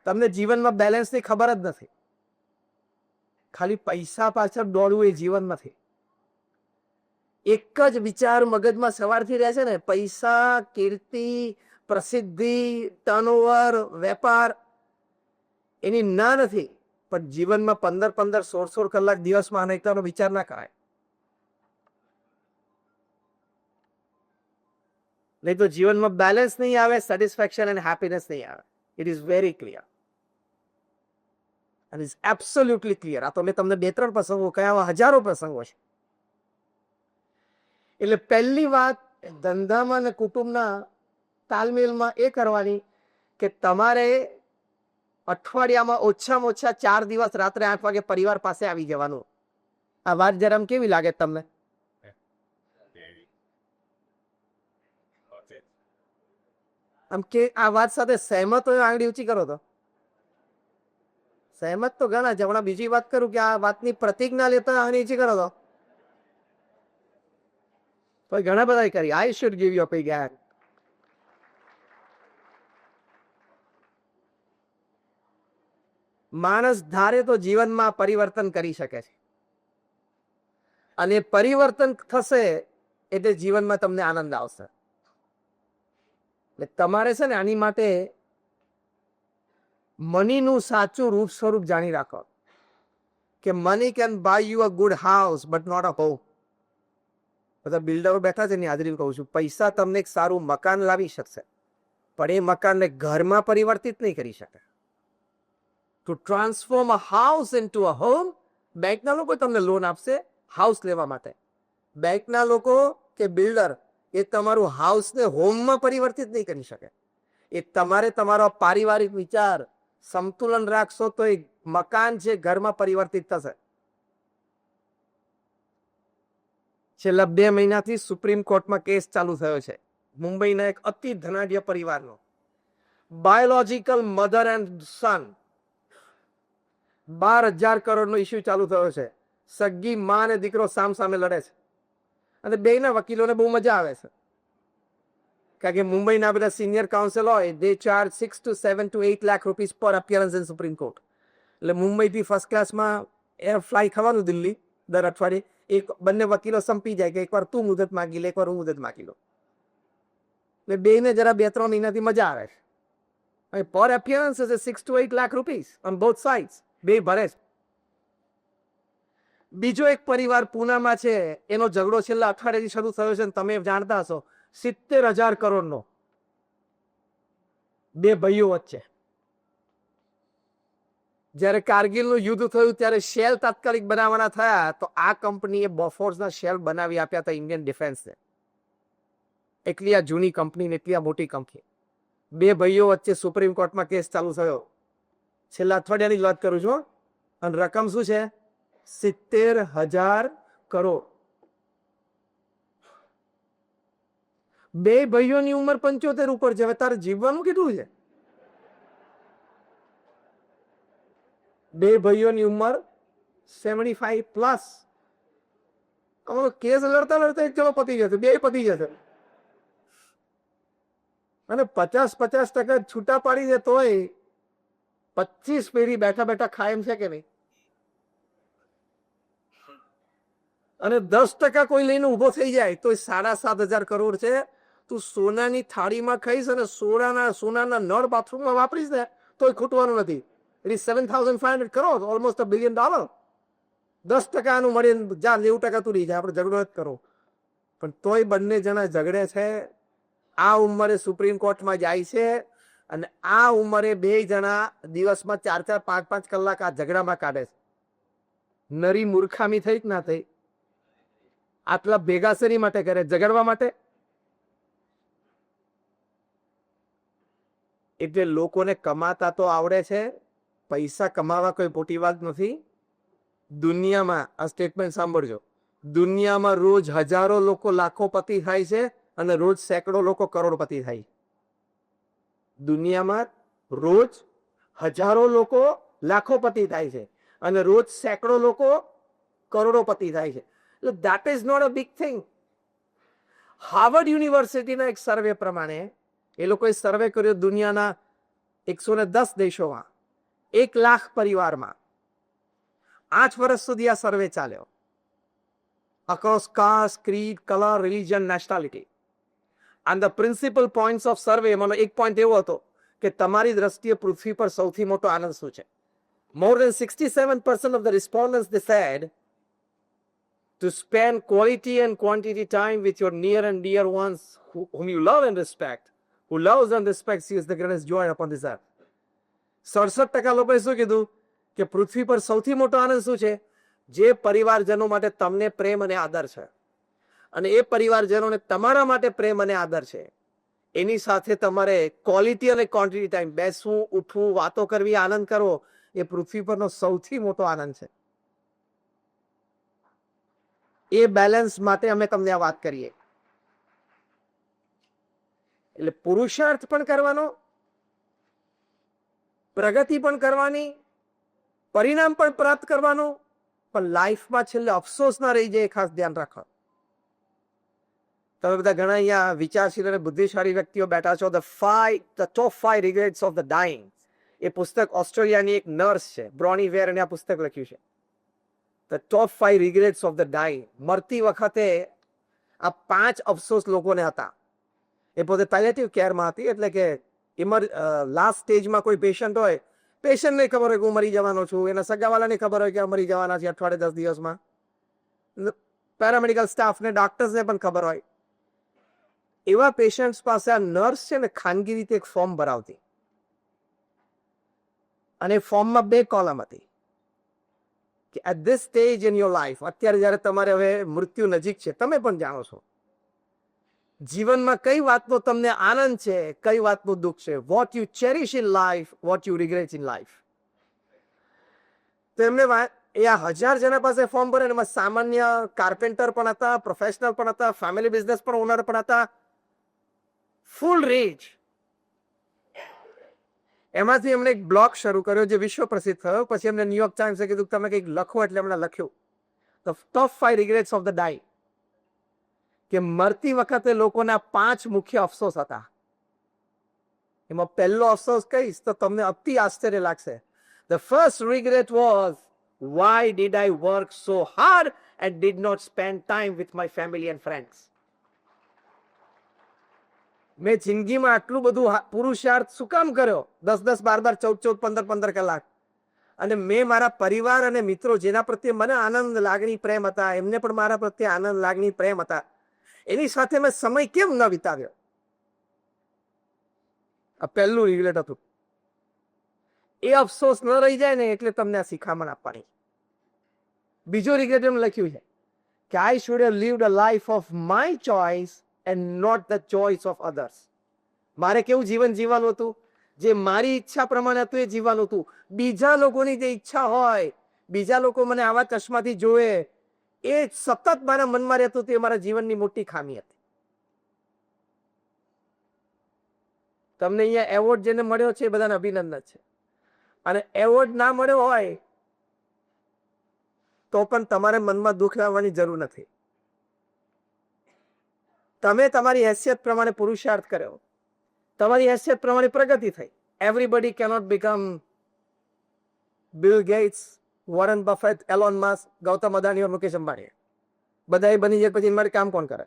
તમને જીવનમાં બેલેન્સની ખબર જ નથી. ખાલી પૈસા પાછળ દોડવું એ જીવન નથી. એક જ વિચાર મગજમાં સવારથી રહે છે ને, પૈસા, કીર્તિ, પ્રસિદ્ધિ, ટર્નઓવર, વેપાર, એની ના નથી, પણ જીવનમાં 15-15, 16-16 કલાક દિવસમાં અનેકતાનો વિચાર ના કરાય. નહીં તો જીવનમાં બેલેન્સ નહીં આવે, સેટિસ્ફેક્શન અને હેપીનેસ નહીં આવે. It is very clear and is absolutely clear. આ તો મેં તમને 2-3 પ્રસંગો કયા, હજારો પ્રસંગો છે. એટલે પહેલી વાત ધંધામાં અને કુટુંબના તાલમેલમાં એ કરવાની કે તમારે અઠવાડિયામાં ઓછામાં ઓછા 4 દિવસ રાત્રે 8 વાગે પરિવાર પાસે આવી જવાનું. આ વાત જરા કેવી લાગે તમને? આમ કે આ વાત સાથે સહેમત હોય આંગળી ઊંચી કરો તો. સહેમત તો ઘણા છે. હમણાં બીજી વાત કરું કે આ વાતની પ્રતિજ્ઞા લેતા આંગળી ઊંચી કરો તો ઘણા બધા કરી. I should give you a big hand. માણસ ધારે તો જીવનમાં પરિવર્તન કરી શકે છે, અને પરિવર્તન થશે એટલે જીવનમાં તમને આનંદ આવશે. એટલે તમારે છે ને આની માટે મનીનું સાચું રૂપ સ્વરૂપ જાણી રાખો કે money can buy you a good house but not a home. બધા બિલ્ડરો બેઠા છે ને હાજરી કહું છું, પૈસા તમને એક સારું મકાન લાવી શકશે, પણ એ મકાનને ઘરમાં પરિવર્તિત નહીં કરી શકે. To transform a house into a home, બેંકના લોકો તમને લોન આપશે હાઉસ લેવા માટે. બેંકના લોકો કે બિલ્ડર એ તમારું હાઉસને હોમમાં પરિવર્તિત નહીં કરી શકે. એ તમારે તમારો પારિવારિક વિચાર સંતુલન રાખશો તો એ મકાન છે ઘરમાં પરિવર્તિત થશે. છેલ્લા 2 મહિનાથી સુપ્રીમ કોર્ટમાં કેસ ચાલુ થયો છે મુંબઈના એક અતિ ધનાઢ્ય પરિવારનો. બાયોલોજિકલ મધર એન્ડ સન, 12,000 કરોડનો ઇસ્યુ ચાલુ થયો છે. સગી માં અને દીકરો સામે લડે છે, અને બેયના વકીલોને બહુ મજા આવે છે, કારણ કે મુંબઈના બધા સિનિયર કાઉન્સિલ હોય, they charge 6 to 7 to 8 lakh rupees પર અપિયરન્સ ઇન સુપ્રીમ કોર્ટ. એટલે મુંબઈથી ફર્સ્ટ ક્લાસમાં એર ફ્લાય થવાનું દિલ્હી દર અઠવાડિયે. એક બંને વકીલો સંપી જાય કે એકવાર તું મુદત માગી લે, એકવાર હું મુદત માગી લો. એટલે બેને જરા 2-3 મહિનાથી મજા આવે છે. પર appearance is 6 to 8 lakh rupees on both sides. બે ભરે છે. બીજો એક પરિવાર પૂનામાં છે, એનો ઝઘડો છેલ્લા અઠવાડિયાથી શરૂ થયો છે, તમે જાણતા હશો, 70,000 કરોડનો. બે ભાઈઓ વચ્ચે. જ્યારે કારગિલનું યુદ્ધ થયું ત્યારે શેલ તાત્કાલિક બનાવવાના થયા, તો આ કંપનીએ બોફોર્સના શેલ બનાવી આપ્યા હતા ઇન્ડિયન ડિફેન્સને. એટલી આ જૂની કંપની ને એટલી આ મોટી કંપની. બે ભાઈઓ વચ્ચે સુપ્રીમ કોર્ટમાં કેસ ચાલુ થયો. છેલ્લા અઠવાડિયાની જ વાત કરું છું, અને રકમ શું છે? 70,000 કરોડ. બે ભાઈઓની ઉંમર 75 ઉપર છે. હવે તારે જીવવાનું કેટલું છે? બે ભાઈઓની ઉંમર 75 પ્લસ. અમારો કેસ લડતા લડતા એક જણો પતી જશે, બે પતી જશે, અને 50% છૂટા પાડી દે તોય 25 પેઢી બેઠા બેઠા ખાય એમ છે કે નહીં? અને 10% કોઈ લઈને ઉભો થઈ જાય તો 7,500 કરોડ છે. તું સોનાની થાળીમાં ખાઈશ અને સોનાના નળ બાથરૂમમાં વાપરીશ ને તોય ખૂટવાનું નથી. It is 7,500 crore, almost $1 billion. 10% આનું મળે, જા 90% તું રહી જાય, આપણે ઝઘડો જ કરો. પણ તોય બંને જણા ઝઘડે છે. આ ઉંમરે સુપ્રીમ કોર્ટમાં જાય છે, અને આ ઉંમરે બે જણા દિવસમાં 4-4, 5-5 કલાક આ ઝઘડામાં કાઢે છે. નરી મૂર્ખામી થઈ કે ના થઈ? આટલા ભેગા શેની માટે કરે? ઝઘડવા માટે. એટલે લોકોને કમાતા તો આવડે છે, પૈસા કમાવા કોઈ મોટી વાત નથી. દુનિયામાં આ સ્ટેટમેન્ટ સાંભળજો, દુનિયામાં રોજ હજારો લોકો લાખોપતિ થાય છે, અને રોજ સેંકડો લોકો કરોડપતિ થાય. દુનિયામાં રોજ હજારો લોકો લાખોપતિ થાય છે, અને રોજ સેંકડો લોકો કરોડોપતિ થાય છે. એટલે that is not a big thing. Harvard યુનિવર્સિટીના એક સર્વે પ્રમાણે, એ લોકોએ સર્વે કર્યો દુનિયાના 110 દેશોમાં, 1,00,000 પરિવારમાં 8 વર્ષ સુધી આ સર્વે ચાલ્યો, across caste, creed, color, religion, nationality. And the principal points of survey એમાંનો એક પોઈન્ટ એવો હતો કે તમારી દ્રષ્ટિએ પૃથ્વી પર સૌથી મોટો આનંદ શું છે? More than 67% of the respondents, they said to spend quality and quantity time with your near and dear ones whom you love and respect, who loves and respects you is the greatest joy upon this earth. 67% લોકોએ શું કીધું કે પૃથ્વી પર સૌથી મોટો આનંદ શું છે? જે પરિવારજનો માટે તમને પ્રેમ અને આદર છે, અને એ પરિવારજનોને તમારા માટે પ્રેમ અને આદર છે, એની સાથે તમારે ક્વોલિટી અને ક્વોન્ટિટી ટાઈમ બેસવું, ઉઠવું, વાતો કરવી, આનંદ કરવો, એ પૃથ્વી પરનો સૌથી મોટો આનંદ છે. એ બેલેન્સ માટે અમે તમને આ વાત કરીએ. એટલે પુરુષાર્થ પણ કરવાનો, પ્રગતિ પણ કરવાની, પરિણામ પણ પ્રાપ્ત કરવાનું, પણ લાઈફમાં છેલ્લે અફસોસ ના રહી જાય, ખાસ ધ્યાન રાખો. તમે બધા ઘણા અહીંયા વિચારશીલ અને બુદ્ધિશાળી વ્યક્તિઓ બેઠા છો. The top 5 regrets of the dying એ પુસ્તક ઓસ્ટ્રેલિયાની એક નર્સ છે, બ્રોની વેર, અને આ પુસ્તક લખ્યું છે. The top 5 regrets of the dying. મરતી વખતે આ 5 અફસોસ લોકોને હતા. એ પોતે પેલેટિવ કેરમાં હતી, એટલે કે લાસ્ટ સ્ટેજમાં કોઈ પેશન્ટ હોય, પેશન્ટને ખબર હોય કે હું મરી જવાનો છું, એના સગાવાલાને ખબર હોય કે મરી જવાના છે અઠવાડિયે 10 દિવસમાં, પેરામેડિકલ સ્ટાફને, ડોક્ટર્સને પણ ખબર હોય. એવા પેશન્ટ્સ પાસે આ નર્સ છે ને ખાનગી રીતે એક ફોર્મ ભરાવતી, અને ફોર્મમાં 2 કોલમ હતી કે at this stage in your life, અત્યારે જ્યારે તમારે હવે મૃત્યુ નજીક છે, તમે પણ જાણો છો જીવનમાં કઈ વાતનો તમને આનંદ છે, કઈ વાતનું દુઃખ છે. What you cherish in life, what you regret in life. તો એમને એ આ 1000 જણા પાસે ફોર્મ ભરે, એમાં સામાન્ય કાર્પેન્ટર પણ હતા, પ્રોફેશનલ પણ હતા, ફેમિલી બિઝનેસ પણ ઓનર પણ હતા, ફૂલ રેન્જ. એમાંથી એમણે એક બ્લોગ શરૂ કર્યો જે વિશ્વ પ્રસિદ્ધ થયો. પછી એમને ન્યુયોર્ક ટાઈમ્સે કીધું તમે કંઈક લખો, એટલે એમણે લખ્યું the top 5 regrets of the ડાઈ. કે મરતી વખતે લોકોના 5 મુખ્ય અફસોસ હતા. એમાં પહેલો અફસોસ કહીશ તો તમને અતિ આશ્ચર્ય લાગશે. The first regret was why did I work so hard and did not spend time with my family and friends. મેં જિંદગીમાં આટલું બધું પુરુષાર્થ શું કામ કર્યો, 10-10, 12-12, 14-14, 15-15 કલાક, અને મેં મારા પરિવાર અને મિત્રો જેના પ્રત્યે મને આનંદ, લાગણી, પ્રેમ હતા, એમને પણ મારા પ્રત્યે આનંદ, લાગણી, પ્રેમ હતા, એની સાથે મેં સમય કેમ ન વિતાવ્યો. આ પહેલું રિગ્રેટ હતું. એ અફસોસ ન રહી જાય ને એટલે તમને આ શિખામણ આપવાની. બીજો રિગ્રેટ એમ લખ્યું છે કે I should have lived a life of my choice and not the choice of others. મારે કેવું જીવન જીવવાનું હતું? જે મારી ઈચ્છા પ્રમાણે હતું એ જીવવાનું હતું. બીજા લોકોની જે ઈચ્છા હોય, બીજા લોકો મને આવા ચશ્માથી જોવે, એ સતત મારા મનમાં રહેતું હતું. એ મારા જીવનની મોટી ખામી હતી. તમને અહીંયા એવોર્ડ જેને મળ્યો છે એ બધાને અભિનંદન છે. અને એવોર્ડ ના મળ્યો હોય તો પણ તમારે મનમાં દુઃખ લાવવાની જરૂર નથી. તમે તમારી હેસિયત પ્રમાણે પુરુષાર્થ કર્યો, તમારી હેસિયત પ્રમાણે પ્રગતિ થઈ. Everybody cannot become Bill Gates, Warren Buffett, Elon Musk, Gautam Adani, Mukesh Ambani. બધા એ બની જાય પછી મારે કામ કોણ કરે?